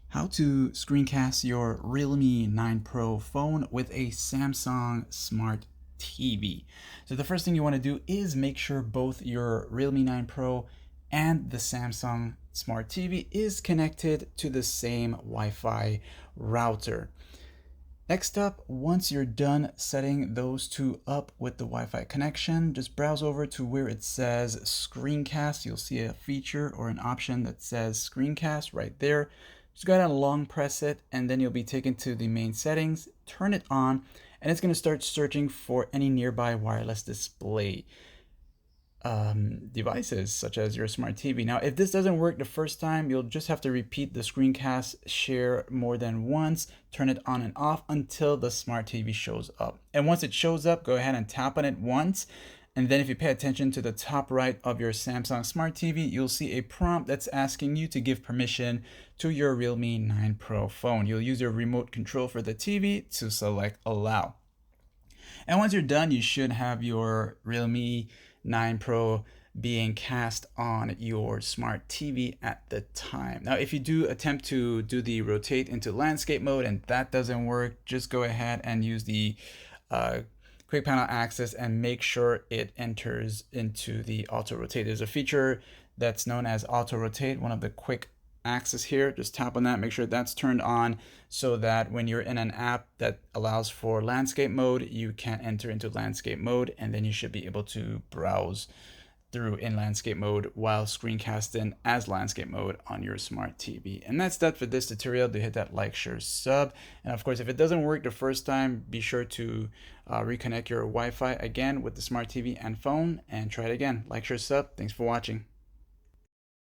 How to screencast your Realme 9 Pro phone with a Samsung Smart TV. So the first thing you want to do is make sure both your Realme 9 Pro and the Samsung Smart TV is connected to the same Wi-Fi router. Next up, once you're done setting those two up with the Wi-Fi connection, just browse over to where it says screencast. You'll see a feature or an option that says screencast right there. Just go ahead and long press it, and then you'll be taken to the main settings. Turn it on, and it's going to start searching for any nearby wireless display devices such as your smart TV. Now, if this doesn't work the first time, you'll just have to repeat the screencast share more than once, turn it on and off until the smart TV shows up. And once it shows up, go ahead and tap on it once. And then if you pay attention to the top right of your Samsung Smart TV, you'll see a prompt that's asking you to give permission to your Realme 9 Pro phone. You'll use your remote control for the TV to select allow. And once you're done, you should have your Realme 9 Pro being cast on your smart TV at the time. Now, if you do attempt to do the rotate into landscape mode and that doesn't work, just go ahead and use the quick panel access and make sure it enters into the auto rotate. There's a feature that's known as auto rotate, one of the quick axis here. Just tap on that, make sure that's turned on so that when you're in an app that allows for landscape mode, you can enter into landscape mode, and then you should be able to browse through in landscape mode while screencasting as landscape mode on your smart TV. And that's that for this tutorial. Do hit that like, share, sub. And of course, if it doesn't work the first time, be sure to reconnect your Wi-Fi again with the smart TV and phone and try it again. Like, share, sub. Thanks for watching.